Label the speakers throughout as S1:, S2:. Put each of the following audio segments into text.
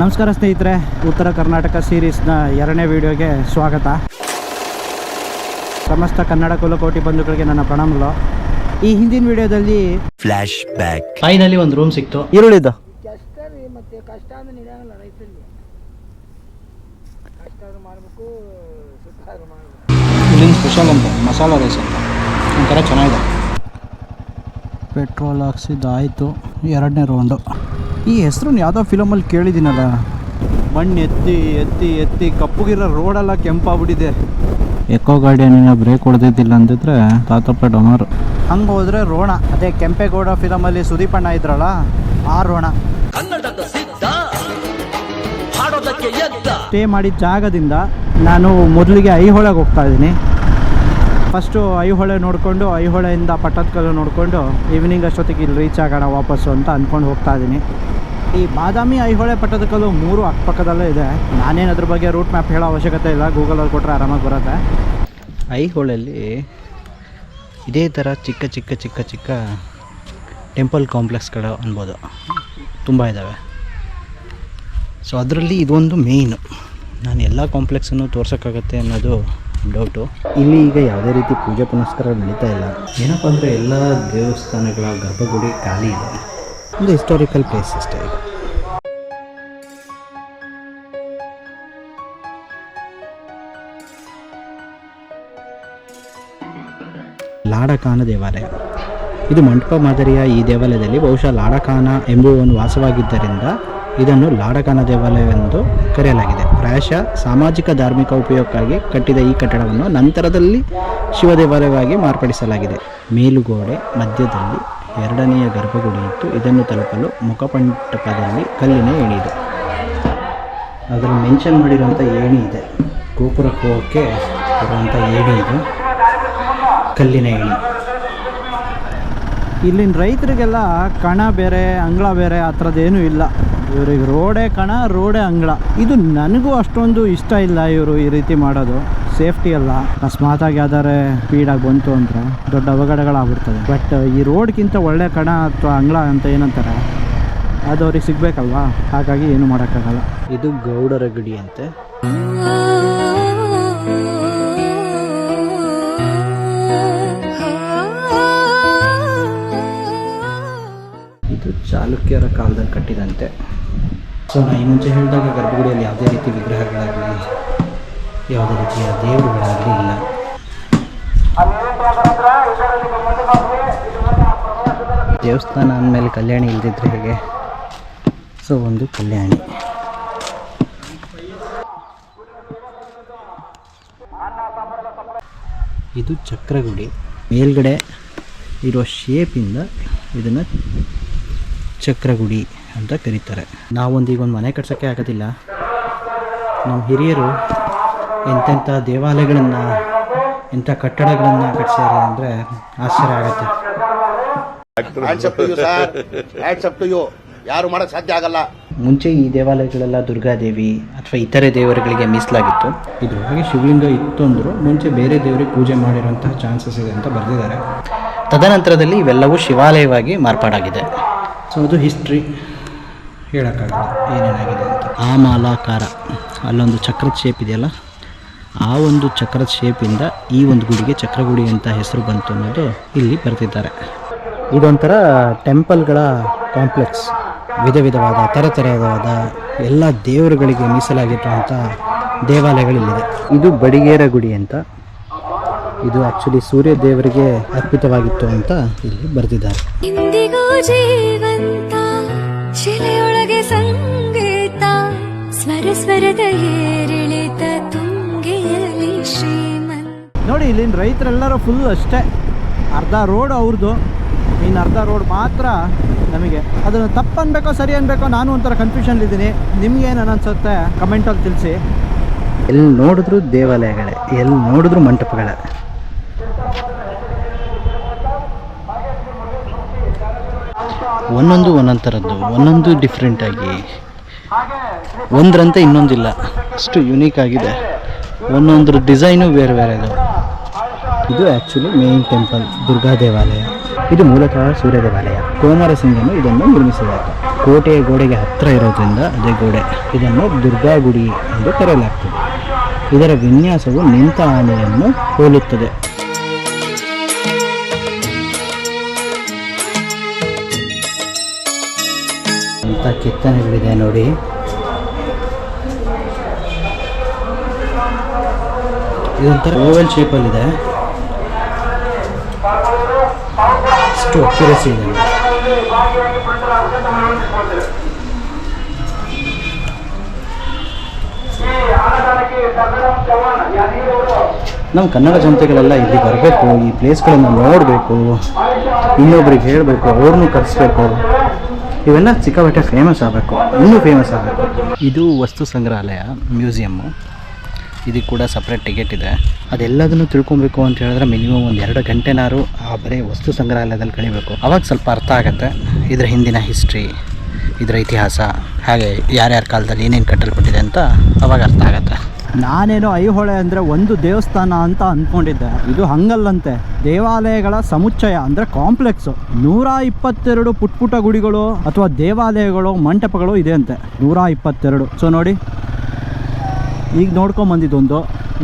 S1: ನಮಸ್ಕಾರ ಸ್ನೇಹಿತರೆ, ಉತ್ತರ ಕರ್ನಾಟಕ ಸೀರೀಸ್ನ 2ನೇ ವಿಡಿಯೋಗೆ ಸ್ವಾಗತ. ಸಮಸ್ತ ಕನ್ನಡ ಕುಲಕೋಟಿ ಬಂಧುಗಳಿಗೆ ನನ್ನ ಪ್ರಣಾಮಗಳು. ಈ ಹಿಂದಿನ ವಿಡಿಯೋದಲ್ಲಿ
S2: ಫ್ಲಾಶ್ ಬ್ಯಾಕ್
S1: ಫೈನಲಿ ಒಂದು ರೂಮ್ ಸಿಕ್ತು.
S3: ಈರುಳ್ಳಿದ್ದು
S4: ಮತ್ತೆ ಕಷ್ಟ ಅಂದ್ರೆ ನಡೆಯಲ್ಲ ರೈತರಿಗೆ. ಕಷ್ಟ ಮಾಡಬೇಕು, ಸುಖ ಮಾಡಬೇಕು.
S1: ಇಲ್ಲಿನ ಸ್ಪೆಷಲ್ ಅಂತ ಮಸಾಲ ರೈಸ್ ಅಂತ ಒಂಥರ ಚೆನ್ನಾಗಿದೆ. ಪೆಟ್ರೋಲ್ ಹಾಕ್ಸಿದ್ದಾಯಿತು. 2ನೇ ರೌಂಡು. ಈ ಹೆಸರನ್ನು ಯಾವುದೋ ಫಿಲಮಲ್ಲಿ ಕೇಳಿದ್ದೀನಲ್ಲ. ಮಣ್ಣು ಎತ್ತಿ ಎತ್ತಿ ಎತ್ತಿ ಕಪ್ಪುಗಿರೋ ರೋಡೆಲ್ಲ ಕೆಂಪಾಗ್ಬಿಟ್ಟಿದೆ. ಎಕೋ ಗಾಡಿಯನ್ನ ಬ್ರೇಕ್ ಹೊಡೆದಿದ್ದಿಲ್ಲ ಅಂದಿದ್ರೆ ತಾತಪ್ಪ ಡೊಮಾರು. ಹಂಗೆ ಹೋದರೆ ರೋಣ, ಅದೇ ಕೆಂಪೇಗೌಡ ಫಿಲಮಲ್ಲಿ ಸುದೀಪಣ್ಣ ಇದ್ರಲ್ಲ ಆ ರೋಣ. ಸ್ಟೇ ಮಾಡಿದ ಜಾಗದಿಂದ ನಾನು ಮೊದಲಿಗೆ ಐಹೊಳೆಗೆ ಹೋಗ್ತಾ ಇದ್ದೀನಿ. ಫಸ್ಟು ಐಹೊಳೆ ನೋಡಿಕೊಂಡು ಐಹೊಳೆಯಿಂದ ಪಟ್ಟದಕಲ್ಲು ನೋಡಿಕೊಂಡು ಈವ್ನಿಂಗ್ ಅಷ್ಟೊತ್ತಿಗೆ ಇಲ್ಲಿ ರೀಚ್ ಆಗೋಣ ವಾಪಸ್ಸು ಅಂತ ಅಂದ್ಕೊಂಡು ಹೋಗ್ತಾ ಇದ್ದೀನಿ. ಈ ಬಾದಾಮಿ, ಐಹೊಳೆ, ಪಟ್ಟದಕಲ್ಲು 3 ಅಕ್ಕಪಕ್ಕದಲ್ಲೇ ಇದೆ. ನಾನೇನು ಅದ್ರ ಬಗ್ಗೆ ರೂಟ್ ಮ್ಯಾಪ್ ಹೇಳೋ ಅವಶ್ಯಕತೆ ಇಲ್ಲ, ಗೂಗಲಲ್ಲಿ ಕೊಟ್ಟರೆ ಆರಾಮಾಗಿ ಬರುತ್ತೆ. ಐಹೊಳೆಯಲ್ಲಿ ಇದೇ ಥರ ಚಿಕ್ಕ ಚಿಕ್ಕ ಚಿಕ್ಕ ಚಿಕ್ಕ ಟೆಂಪಲ್ ಕಾಂಪ್ಲೆಕ್ಸ್ಗಳು ಅನ್ಬೋದು, ತುಂಬ ಇದ್ದಾವೆ. ಸೊ ಅದರಲ್ಲಿ ಇದೊಂದು ಮೇಯ್ನು. ನಾನು ಎಲ್ಲ ಕಾಂಪ್ಲೆಕ್ಸನ್ನು ತೋರ್ಸೋಕ್ಕಾಗತ್ತೆ ಅನ್ನೋದು ಡೌಟು. ಇಲ್ಲಿ ಈಗ ಯಾವುದೇ ರೀತಿ ಪೂಜೆ ಪುನಸ್ಕಾರ ನಡೀತಾ ಇಲ್ಲ. ಏನಪ್ಪ ಅಂದರೆ ಎಲ್ಲ ದೇವಸ್ಥಾನಗಳ ಗರ್ಭಗುಡಿ ಖಾಲಿ ಇದೆ. ಒಂದು ಹಿಸ್ಟಾರಿಕಲ್ ಪ್ಲೇಸ್ ಅಷ್ಟೇ. ಈಗ ಲಾಡಕಾನ ದೇವಾಲಯ. ಇದು ಮಂಟಪ ಮಾದರಿಯ ಈ ದೇವಾಲಯದಲ್ಲಿ ಬಹುಶಃ ಲಾಡಕಾನ ಎಂಬುವನು ವಾಸವಾಗಿದ್ದರಿಂದ ಇದನ್ನು ಲಾಡಕಾನ ದೇವಾಲಯವೆಂದು ಕರೆಯಲಾಗಿದೆ. ಪ್ರಾಯಶಃ ಸಾಮಾಜಿಕ ಧಾರ್ಮಿಕ ಉಪಯೋಗಕ್ಕಾಗಿ ಕಟ್ಟಿದ ಈ ಕಟ್ಟಡವನ್ನು ನಂತರದಲ್ಲಿ ಶಿವ ದೇವಾಲಯವಾಗಿ ಮಾರ್ಪಡಿಸಲಾಗಿದೆ. ಮೇಲುಗೋಡೆ ಮಧ್ಯದಲ್ಲಿ 2ನೆಯ ಗರ್ಭಗುಡಿ ಇತ್ತು. ಇದನ್ನು ತಲುಪಲು ಮುಖಮಂಟಪದಲ್ಲಿ ಕಲ್ಲಿನ ಏಣಿ ಇದೆ. ಅದರಲ್ಲಿ ಮೆನ್ಷನ್ ಮಾಡಿರುವಂಥ ಏಣಿ ಇದೆ. ಗೋಪುರಕ್ಕೆ ಹೋಗೋಕ್ಕೆ ಇರುವಂಥ ಏಣಿ ಇದು, ಕಲ್ಲಿನ ಏಣಿ. ಇಲ್ಲಿನ ರೈತರಿಗೆಲ್ಲ ಕಣ ಬೇರೆ ಅಂಗಳ ಬೇರೆ ಆ ಥರದ್ದೇನೂ ಇಲ್ಲ. ಇವ್ರಿಗೆ ರೋಡೇ ಕಣ, ರೋಡೇ ಅಂಗಳ. ಇದು ನನಗೂ ಅಷ್ಟೊಂದು ಇಷ್ಟ ಇಲ್ಲ ಇವರು ಈ ರೀತಿ ಮಾಡೋದು. ಸೇಫ್ಟಿ ಅಲ್ಲ, ಅಕಸ್ಮಾತಾಗಿ ಯಾವ್ದಾರೆ ಸ್ಪೀಡಾಗಿ ಬಂತು ಅಂದರೆ ದೊಡ್ಡ ಅವಘಡಗಳಾಗ್ಬಿಡ್ತದೆ. ಬಟ್ ಈ ರೋಡ್ಗಿಂತ ಒಳ್ಳೆ ಕಣ ಅಥವಾ ಅಂಗಳ ಅಂತ ಏನಂತಾರೆ ಅದು ಅವ್ರಿಗೆ ಸಿಗಬೇಕಲ್ವಾ, ಹಾಗಾಗಿ ಏನು ಮಾಡೋಕ್ಕಾಗಲ್ಲ. ಇದು ಗೌಡರ ಗಡಿ ಅಂತೆ. ಇದು ಚಾಲುಕ್ಯರ ಕಾಲದಲ್ಲಿ ಕಟ್ಟಿದಂತೆ. ಸೊ ನಾನು ಈ ಮುಂಚೆ ಹೇಳಿದಾಗ ಗರ್ಭಗುಡಿಯಲ್ಲಿ ಯಾವುದೇ ರೀತಿ ವಿಗ್ರಹಗಳಾಗಲಿ ಯಾವುದೇ ರೀತಿಯ ದೇವರುಗಳಾಗಲಿ ಇಲ್ಲ. ದೇವಸ್ಥಾನ ಅಂದಮೇಲೆ ಕಲ್ಯಾಣಿ ಇಲ್ದಿದ್ರೆ ಹೇಗೆ? ಸೊ ಒಂದು ಕಲ್ಯಾಣಿ. ಇದು ಚಕ್ರಗುಡಿ. ಮೇಲ್ಗಡೆ ಇರೋ ಶೇಪಿಂದ ಇದನ್ನು ಚಕ್ರಗುಡಿ ಅಂತ ಕರೀತಾರೆ. ನಾವೊಂದೀಗ ಒಂದು ಮನೆ ಕಟ್ಸೋಕ್ಕೆ ಆಗೋದಿಲ್ಲ. ನಮ್ಮ ಹಿರಿಯರು ಎಂತೆಂಥ ದೇವಾಲಯಗಳನ್ನು, ಎಂಥ ಕಟ್ಟಡಗಳನ್ನು ಕಟ್ಸ್ಯಾರೆ ಅಂದರೆ ಆಶ್ಚರ್ಯ ಆಗುತ್ತೆ.
S3: ಯಾರು ಮಾಡೋಕ್ಕೆ ಸಾಧ್ಯ ಆಗಲ್ಲ.
S1: ಮುಂಚೆ ಈ ದೇವಾಲಯಗಳೆಲ್ಲ ದುರ್ಗಾದೇವಿ ಅಥವಾ ಇತರೆ ದೇವರುಗಳಿಗೆ ಮೀಸಲಾಗಿತ್ತು. ಇದ್ರೊಳಗೆ ಶಿವಲಿಂಗ ಇತ್ತು ಅಂದರೂ ಮುಂಚೆ ಬೇರೆ ದೇವರಿಗೆ ಪೂಜೆ ಮಾಡಿರೋಂತಹ ಚಾನ್ಸಸ್ ಇದೆ ಅಂತ ಬರೆದಿದ್ದಾರೆ. ತದನಂತರದಲ್ಲಿ ಇವೆಲ್ಲವೂ ಶಿವಾಲಯವಾಗಿ ಮಾರ್ಪಾಡಾಗಿದೆ. ಸೊ ಅದು ಹಿಸ್ಟ್ರಿ, ಹೇಳೋಕ್ಕಾಗಲ್ಲ ಏನೇನಾಗಿದೆ ಅಂತ. ಆ ಮಾಲಾಕಾರ ಅಲ್ಲೊಂದು ಚಕ್ರದ ಶೇಪ್ ಇದೆಯಲ್ಲ, ಆ ಒಂದು ಚಕ್ರದ ಶೇಪಿಂದ ಈ ಒಂದು ಗುಡಿಗೆ ಚಕ್ರಗುಡಿ ಅಂತ ಹೆಸರು ಬಂತು ಅನ್ನೋದು ಇಲ್ಲಿ ಬರೆದಿದ್ದಾರೆ. ಇದೊಂಥರ ಟೆಂಪಲ್ಗಳ ಕಾಂಪ್ಲೆಕ್ಸ್. ವಿಧ ವಿಧವಾದ ಥರಥರವಾದ ಎಲ್ಲ ದೇವರುಗಳಿಗೆ ಮೀಸಲಾಗಿರುವಂಥ ದೇವಾಲಯಗಳಿಲ್ಲಿದೆ. ಇದು ಬಡಿಗೇರ ಗುಡಿ ಅಂತ. ಇದು ಆ್ಯಕ್ಚುಲಿ ಸೂರ್ಯ ದೇವರಿಗೆ ಅರ್ಪಿತವಾಗಿತ್ತು ಅಂತ ಇಲ್ಲಿ ಬರೆದಿದ್ದಾರೆ.
S5: ಇಂದಿಗೂ ಜೀವಂತ ಶಿಲೆಯೊಳಗೆ ಸಂಗೀತ, ಸ್ವರ ಸ್ವರದ ಏರಿಳಿತ ತುಂಗೆಯಲ್ಲಿ ಶ್ರೀಮಂತ.
S1: ನೋಡಿ ಇಲ್ಲಿನ ರೈತರೆಲ್ಲರೂ ಫುಲ್ ಅಷ್ಟೇ. ಅರ್ಧ ರೋಡ್ ಅವ್ರದ್ದು, ಇನ್ನು ಅರ್ಧ ರೋಡ್ ಮಾತ್ರ ನಮಗೆ. ಅದನ್ನು ತಪ್ಪು ಅನ್ಬೇಕೋ ಸರಿ ಅನ್ಬೇಕೋ ನಾನು ಒಂಥರ ಕನ್ಫ್ಯೂಷನ್ಲಿದ್ದೀನಿ. ನಿಮ್ಗೇನು ಅನಿಸುತ್ತೆ ಕಮೆಂಟಲ್ಲಿ ತಿಳಿಸಿ. ಎಲ್ಲಿ ನೋಡಿದ್ರು ದೇವಾಲಯಗಳೇ, ಎಲ್ಲಿ ನೋಡಿದ್ರು ಮಂಟಪಗಳೇ. ಒಂದೊಂದು ಒಂದೊಂದು ಥರದ್ದು, ಒಂದೊಂದು ಡಿಫ್ರೆಂಟಾಗಿ, ಒಂದರಂತೆ ಇನ್ನೊಂದಿಲ್ಲ, ಅಷ್ಟು ಯುನೀಕ್ ಆಗಿದೆ. ಒಂದೊಂದ್ರ ಡಿಸೈನು ಬೇರೆ ಬೇರೆ ಇದೆ. ಇದು ಆ್ಯಕ್ಚುಲಿ ಮೇನ್ ಟೆಂಪಲ್ ದುರ್ಗಾ ದೇವಾಲಯ. ಇದು ಮೂಲತಃ ಸೂರ್ಯ ದೇವಾಲಯ. ಕೋಮರ ಸಿಂಗನು ಇದನ್ನು ನಿರ್ಮಿಸಿದ್ದಾರೆ. ಕೋಟೆಯ ಗೋಡೆಗೆ ಹತ್ತಿರ ಇರೋದ್ರಿಂದ ಅದೇ ಗೋಡೆ. ಇದನ್ನು ದುರ್ಗಾ ಗುಡಿ ಎಂದು ಕರೆಯಲಾಗ್ತದೆ. ಇದರ ವಿನ್ಯಾಸವು ನಿಂತ ಆನೆಯನ್ನು ಹೋಲುತ್ತದೆ. ಇಂಥ ಕೆತ್ತನೆಗಳಿದೆ ನೋಡಿ. ಇದೊಂಥರ ಓವಲ್ ಶೇಪಲ್ಲಿದೆ. ಅಷ್ಟು ಅಕ್ಯುರಸಿ ಇದೆ. ನಮ್ಮ ಕನ್ನಡ ಜನತೆಗಳೆಲ್ಲ ಇಲ್ಲಿ ಬರಬೇಕು, ಈ ಪ್ಲೇಸ್ಗಳನ್ನು ನೋಡಬೇಕು, ಇನ್ನೊಬ್ರಿಗೆ ಹೇಳಬೇಕು, ಅವ್ರನ್ನೂ ಕರೆಸ್ಬೇಕು. ಇವೆಲ್ಲ ಸಿಕ್ಕಾಪಟ್ಟೆ ಫೇಮಸ್ ಆಗಬೇಕು, ಇನ್ನೂ ಫೇಮಸ್ ಆಗಬೇಕು. ಇದು ವಸ್ತು ಸಂಗ್ರಹಾಲಯ, ಮ್ಯೂಸಿಯಮ್ಮು. ಇದಕ್ಕೆ ಕೂಡ ಸಪ್ರೇಟ್ ಟಿಕೆಟ್ ಇದೆ. ಅದೆಲ್ಲದನ್ನು ತಿಳ್ಕೊಬೇಕು ಅಂತ ಹೇಳಿದ್ರೆ ಮಿನಿಮಮ್ ಒಂದು 2 ಗಂಟೆನಾರು ಆ ಬರೀ ವಸ್ತು ಸಂಗ್ರಹಾಲಯದಲ್ಲಿ ಕಳಿಬೇಕು. ಅವಾಗ ಸ್ವಲ್ಪ ಅರ್ಥ ಆಗುತ್ತೆ ಇದರ ಹಿಂದಿನ ಹಿಸ್ಟ್ರಿ, ಇದರ ಇತಿಹಾಸ, ಹಾಗೆ ಯಾರ್ಯಾರ ಕಾಲದಲ್ಲಿ ಏನೇನು ಕಟ್ಟಲ್ಪಟ್ಟಿದೆ ಅಂತ ಅವಾಗ ಅರ್ಥ ಆಗುತ್ತೆ. ನಾನೇನೋ ಐಹೊಳೆ ಅಂದರೆ ಒಂದು ದೇವಸ್ಥಾನ ಅಂತ ಅಂದ್ಕೊಂಡಿದ್ದೆ. ಇದು ಹಂಗಲ್ಲಂತೆ, ದೇವಾಲಯಗಳ ಸಮುಚ್ಚಯ ಅಂದರೆ ಕಾಂಪ್ಲೆಕ್ಸು. 122 ಪುಟ್ಟ ಗುಡಿಗಳು ಅಥವಾ ದೇವಾಲಯಗಳು, ಮಂಟಪಗಳು ಇದೆ ಅಂತೆ. 122. ಸೊ ನೋಡಿ, ಈಗ ನೋಡ್ಕೊಂಬಂದಿದ್ದೊಂದು,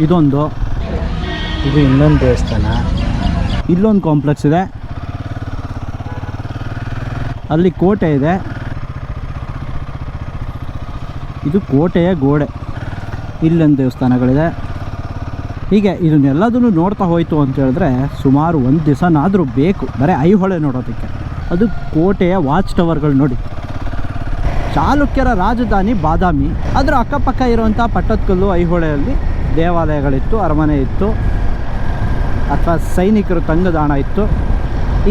S1: ಇದೊಂದು, ಇದು ಇನ್ನೊಂದು ದೇವಸ್ಥಾನ, ಇಲ್ಲೊಂದು ಕಾಂಪ್ಲೆಕ್ಸ್ ಇದೆ, ಅಲ್ಲಿ ಕೋಟೆ ಇದೆ, ಇದು ಕೋಟೆಯ ಗೋಡೆ, ಇಲ್ಲೊಂದು ದೇವಸ್ಥಾನಗಳಿದೆ. ಹೀಗೆ ಇದನ್ನೆಲ್ಲದನ್ನು ನೋಡ್ತಾ ಹೋಯಿತು ಅಂತ ಹೇಳಿದ್ರೆ ಸುಮಾರು 1 ದಿವಸನಾದರೂ ಬೇಕು ಬರೀ ಐಹೊಳೆ ನೋಡೋದಕ್ಕೆ. ಅದು ಕೋಟೆಯ ವಾಚ್ ಟವರ್ಗಳು ನೋಡಿ. ಚಾಲುಕ್ಯರ ರಾಜಧಾನಿ ಬಾದಾಮಿ, ಅದರ ಅಕ್ಕಪಕ್ಕ ಇರುವಂಥ ಪಟ್ಟದಕಲ್ಲು, ಐಹೊಳೆಯಲ್ಲಿ ದೇವಾಲಯಗಳಿತ್ತು, ಅರಮನೆ ಇತ್ತು, ಅಥವಾ ಸೈನಿಕರು ತಂಗುದಾಣ ಇತ್ತು.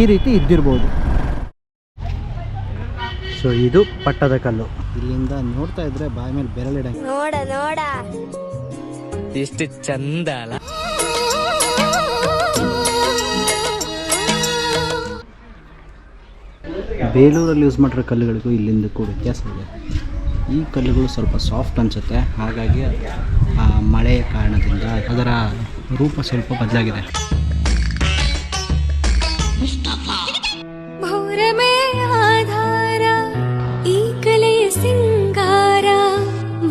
S1: ಈ ರೀತಿ ಇದ್ದಿರ್ಬೋದು. ಸೊ ಇದು ಪಟ್ಟದಕಲ್ಲು. ಇಲ್ಲಿಂದ ನೋಡ್ತಾ ಇದ್ರೆ ಬಾಯಿ ಮೇಲೆ ಬೆರಳಿಡ
S5: ನೋಡ ನೋಡ
S2: ಎಷ್ಟು ಚಂದ ಅಲ್ಲ.
S1: ಬೇಲೂರಲ್ಲಿ ಯೂಸ್ ಮಾಡಿರೋ ಕಲ್ಲುಗಳಿಗೂ ಇಲ್ಲಿಂದಕ್ಕೂ ವ್ಯತ್ಯಾಸ ಇದೆ. ಈ ಕಲ್ಲುಗಳು ಸ್ವಲ್ಪ ಸಾಫ್ಟ್ ಅನಿಸುತ್ತೆ, ಹಾಗಾಗಿ ಮಳೆಯ ಕಾರಣದಿಂದ ಅದರ ರೂಪ ಸ್ವಲ್ಪ ಬದಲಾಗಿದೆ.
S5: ಭೌರಮೇ ಆಧಾರ ಈ ಕಲೆಯ ಸಿಂಗಾರ,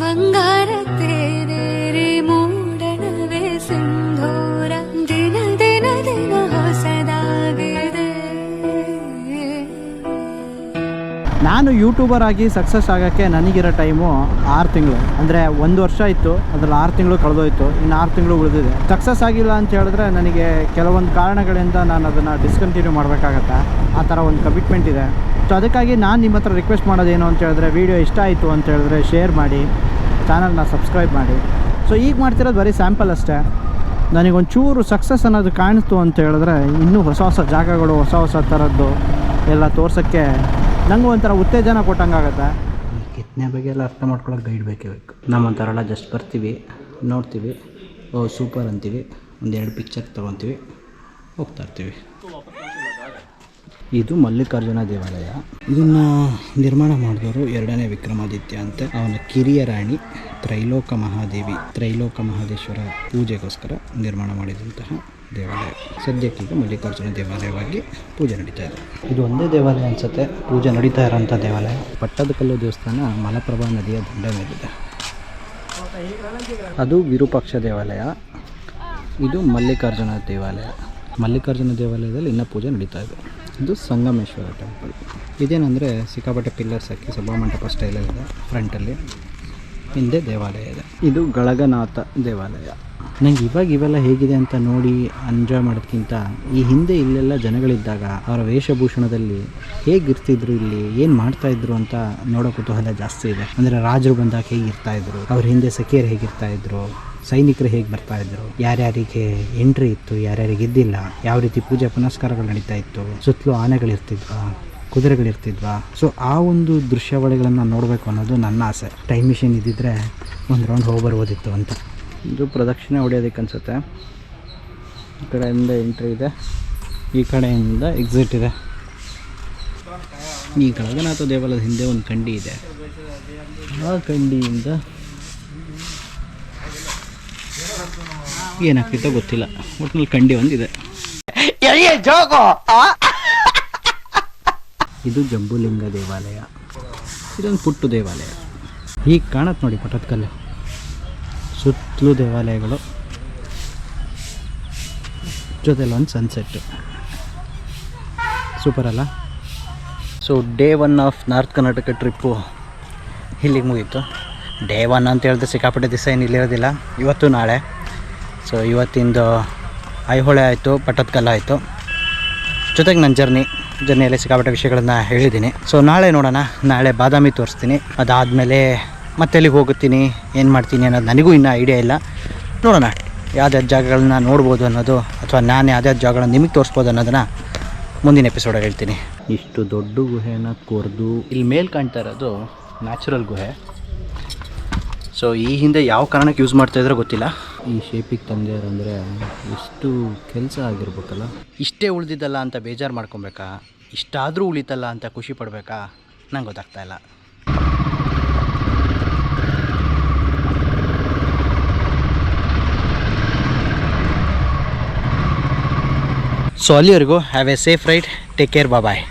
S5: ಬಂಗಾರ ತೇರೆ ಮೂಡಣವೇ ಸಿಂಧೂರ, ದಿನ ದಿನ ದಿನ ಹೊಸದಾಗಿದೆ.
S1: ನಾನು ಯೂಟ್ಯೂಬರ್ ಆಗಿ ಸಕ್ಸಸ್ ಆಗೋಕ್ಕೆ ನನಗಿರೋ ಟೈಮು 6 ತಿಂಗಳು. ಅಂದರೆ 1 ವರ್ಷ ಇತ್ತು, ಅದರಲ್ಲಿ 6 ತಿಂಗಳು ಕಳೆದೋಯ್ತು, ಇನ್ನು 6 ತಿಂಗಳು ಉಳಿದಿದೆ. ಸಕ್ಸಸ್ ಆಗಿಲ್ಲ ಅಂತ ಹೇಳಿದ್ರೆ ನನಗೆ ಕೆಲವೊಂದು ಕಾರಣಗಳಿಂದ ನಾನು ಅದನ್ನು ಡಿಸ್ಕಂಟಿನ್ಯೂ ಮಾಡಬೇಕಾಗತ್ತೆ. ಆ ಥರ ಒಂದು ಕಮಿಟ್ಮೆಂಟ್ ಇದೆ. ಸೊ ಅದಕ್ಕಾಗಿ ನಾನು ನಿಮ್ಮ ಹತ್ರ ರಿಕ್ವೆಸ್ಟ್ ಮಾಡೋದೇನು ಅಂತ ಹೇಳಿದ್ರೆ, ವೀಡಿಯೋ ಇಷ್ಟ ಆಯಿತು ಅಂತ ಹೇಳಿದ್ರೆ ಶೇರ್ ಮಾಡಿ, ಚಾನಲ್ನ ಸಬ್ಸ್ಕ್ರೈಬ್ ಮಾಡಿ. ಸೊ ಈಗ ಮಾಡ್ತಿರೋದು ಬರೀ ಸ್ಯಾಂಪಲ್ ಅಷ್ಟೇ. ನನಗೊಂಚೂರು ಸಕ್ಸಸ್ ಅನ್ನೋದು ಕಾಣಿಸ್ತು ಅಂತ ಹೇಳಿದ್ರೆ ಇನ್ನೂ ಹೊಸ ಹೊಸ ಜಾಗಗಳು, ಹೊಸ ಹೊಸ ಥರದ್ದು ಎಲ್ಲ ತೋರ್ಸೋಕ್ಕೆ ನಂಗೆ ಒಂಥರ ಉತ್ತೇಜನ ಕೊಟ್ಟಂಗಾಗತ್ತೆ. ಕೆತ್ತನೆ ಬಗ್ಗೆ ಎಲ್ಲ ಅರ್ಥ ಮಾಡ್ಕೊಳ್ಳೋಕೆ ಗೈಡ್ ಬೇಕೇ ಬೇಕು. ನಮ್ಮಂಥರೆಲ್ಲ ಜಸ್ಟ್ ಬರ್ತೀವಿ, ನೋಡ್ತೀವಿ, ಓ ಸೂಪರ್ ಅಂತೀವಿ, 1-2 ಪಿಕ್ಚರ್ ತೊಗೊತೀವಿ, ಹೋಗ್ತಾ ಇರ್ತೀವಿ. ಇದು ಮಲ್ಲಿಕಾರ್ಜುನ ದೇವಾಲಯ. ಇದನ್ನು ನಿರ್ಮಾಣ ಮಾಡಿದವರು 2ನೇ ವಿಕ್ರಮಾದಿತ್ಯ ಅಂತ. ಅವನ ಕಿರಿಯ ರಾಣಿ ತ್ರೈಲೋಕ ಮಹಾದೇಶ್ವರ ಪೂಜೆಗೋಸ್ಕರ ನಿರ್ಮಾಣ ಮಾಡಿದಂತಹ ದೇವಾಲಯ. ಸದ್ಯಕ್ಕೀಗ ಮಲ್ಲಿಕಾರ್ಜುನ ದೇವಾಲಯವಾಗಿ ಪೂಜೆ ನಡೀತಾ ಇದೆ. ಇದು ಒಂದೇ ದೇವಾಲಯ ಅನಿಸುತ್ತೆ ಪೂಜೆ ನಡೀತಾ ಇರೋಂಥ ದೇವಾಲಯ. ಪಟ್ಟದಕಲ್ಲು ದೇವಸ್ಥಾನ ಮಲಪ್ರಭಾ ನದಿಯ ದಂಡೆ ಮೇಲಿದೆ. ಅದು ವಿರೂಪಾಕ್ಷ ದೇವಾಲಯ. ಇದು ಮಲ್ಲಿಕಾರ್ಜುನ ದೇವಾಲಯ. ಮಲ್ಲಿಕಾರ್ಜುನ ದೇವಾಲಯದಲ್ಲಿ ಇನ್ನೂ ಪೂಜೆ ನಡೀತಾ ಇದೆ. ಇದು ಸಂಗಮೇಶ್ವರ ಟೆಂಪಲ್. ಇದೇನೆಂದರೆ ಸಿಕ್ಕಾಪಟ್ಟೆ ಪಿಲ್ಲರ್ಸ್ ಹಾಕಿ ಸಭಾಮಂಟಪ ಸ್ಟೈಲಲ್ಲಿದೆ. ಫ್ರಂಟಲ್ಲಿ ಹಿಂದೆ ದೇವಾಲಯ ಇದೆ. ಇದು ಗಳಗನಾಥ ದೇವಾಲಯ. ನನಗೆ ಇವೆಲ್ಲ ಹೇಗಿದೆ ಅಂತ ನೋಡಿ ಎಂಜಾಯ್ ಮಾಡೋದಕ್ಕಿಂತ ಈ ಹಿಂದೆ ಇಲ್ಲೆಲ್ಲ ಜನಗಳಿದ್ದಾಗ ಅವರ ವೇಷಭೂಷಣದಲ್ಲಿ ಹೇಗಿರ್ತಿದ್ರು, ಇಲ್ಲಿ ಏನು ಮಾಡ್ತಾಯಿದ್ರು ಅಂತ ನೋಡೋ ಕುತೂಹಲ ಜಾಸ್ತಿ ಇದೆ. ಅಂದರೆ ರಾಜರು ಬಂದಾಗ ಹೇಗಿರ್ತಾಯಿದ್ರು, ಅವ್ರ ಹಿಂದೆ ಸಖಿಯರು ಹೇಗಿರ್ತಾಯಿದ್ರು, ಸೈನಿಕರು ಹೇಗೆ ಬರ್ತಾಯಿದ್ರು, ಯಾರ್ಯಾರಿಗೆ ಎಂಟ್ರಿ ಇತ್ತು, ಯಾರ್ಯಾರಿಗೆ ಇದ್ದಿಲ್ಲ, ಯಾವ ರೀತಿ ಪೂಜೆ ಪುನಸ್ಕಾರಗಳು ನಡೀತಾ ಇತ್ತು, ಸುತ್ತಲೂ ಆನೆಗಳಿರ್ತಿದ್ವಾ, ಕುದುರೆಗಳಿರ್ತಿದ್ವಾ. ಸೊ ಆ ಒಂದು ದೃಶ್ಯಾವಳಿಗಳನ್ನು ನೋಡಬೇಕು ಅನ್ನೋದು ನನ್ನ ಆಸೆ. ಟೈಮ್ ಮಿಷಿನ್ ಇದ್ದಿದ್ದರೆ ಒಂದು ರೌಂಡ್ ಹೋಗಿ ಬರ್ಬೋದಿತ್ತು ಅಂತ. ಇದು ಪ್ರದಕ್ಷಿಣೆ ಹೊಡೆಯೋದಕ್ಕೆ ಅನಿಸುತ್ತೆ. ಈ ಕಡೆಯಿಂದ ಎಂಟ್ರಿ ಇದೆ, ಈ ಕಡೆಯಿಂದ ಎಕ್ಸಿಟ್ ಇದೆ. ಈ ಗಳಗನಾಥ ದೇವಾಲಯದ ಹಿಂದೆ ಒಂದು ಕಂಡಿ ಇದೆ. ಆ ಕಂಡಿಯಿಂದ ಏನಾಗ್ತಿತ್ತೋ ಗೊತ್ತಿಲ್ಲ, ಒಟ್ಟಿನಲ್ಲಿ ಕಂಡಿ ಒಂದಿದೆ. ಇದು ಜಂಬುಲಿಂಗ ದೇವಾಲಯ. ಇದೊಂದು ಪುಟ್ಟ ದೇವಾಲಯ. ಹೀಗೆ ಕಾಣುತ್ತೆ ನೋಡಿ ಪಟ್ಟದಕಲ್ಲು. ಸುತ್ತಲೂ ದೇವಾಲಯಗಳು, ಜೊತೆಲಿ ಒಂದು ಸನ್ಸೆಟ್ಟು. ಸೂಪರ್ ಅಲ್ಲ? So day 1 of north Karnataka trip ಇಲ್ಲಿಗೆ ಮುಗೀತು. ಡೇ 1 ಅಂತ ಹೇಳಿದ್ರೆ ಸಿಕ್ಕಾಪಟ್ಟೆ ದಿವಸ ಏನು ಇಲ್ಲಿರೋದಿಲ್ಲ, ಇವತ್ತು ನಾಳೆ. ಸೊ ಇವತ್ತಿಂದು ಐಹೊಳೆ ಆಯಿತು, ಪಟ್ಟದಕಲ್ಲು ಆಯಿತು, ಜೊತೆಗೆ ನನ್ನ ಜರ್ನಿಯಲ್ಲಿ ಸಿಕ್ಕಾಪಟ್ಟೆ ವಿಷಯಗಳನ್ನು ಹೇಳಿದ್ದೀನಿ. ಸೊ ನಾಳೆ ನೋಡೋಣ, ನಾಳೆ ಬಾದಾಮಿ ತೋರಿಸ್ತೀನಿ. ಅದಾದಮೇಲೆ ಮತ್ತೆ ಎಲ್ಲಿಗೆ ಹೋಗುತ್ತೀನಿ, ಏನು ಮಾಡ್ತೀನಿ ಅನ್ನೋದು ನನಗೂ ಇನ್ನೂ ಐಡಿಯಾ ಇಲ್ಲ. ನೋಡೋಣ ಯಾವ್ದಾವ್ದು ಜಾಗಗಳನ್ನ ನೋಡ್ಬೋದು ಅನ್ನೋದು, ಅಥವಾ ನಾನು ಯಾವ್ದಾವ್ದು ಜಾಗಗಳನ್ನ ನಿಮಗೆ ತೋರಿಸ್ಬೋದು ಅನ್ನೋದನ್ನು ಮುಂದಿನ ಎಪಿಸೋಡಲ್ಲಿ ಹೇಳ್ತೀನಿ. ಇಷ್ಟು ದೊಡ್ಡ ಗುಹೆನ ಕೊರೆದು ಇಲ್ಲಿ ಮೇಲೆ ಕಾಣ್ತಾ ಇರೋದು ನ್ಯಾಚುರಲ್ ಗುಹೆ. ಸೊ ಈ ಹಿಂದೆ ಯಾವ ಕಾರಣಕ್ಕೆ ಯೂಸ್ ಮಾಡ್ತಾಯಿದ್ರೋ ಗೊತ್ತಿಲ್ಲ. ಈ ಶೇಪಿಗೆ ತಂದಿದ್ದಾರೆ ಅಂದರೆ ಎಷ್ಟು ಕೆಲಸ ಆಗಿರ್ಬೇಕಲ್ಲ. ಇಷ್ಟೇ ಉಳಿದಿದ್ದಲ್ಲ ಅಂತ ಬೇಜಾರು ಮಾಡ್ಕೊಬೇಕಾ, ಇಷ್ಟಾದರೂ ಉಳಿತಲ್ಲ ಅಂತ ಖುಷಿ ಪಡಬೇಕಾ, ನಂಗೆ ಗೊತ್ತಾಗ್ತಾಯಿಲ್ಲ. ಸೊ ಅಲ್ಲಿವರೆಗೂ have a safe ride, take care, bye.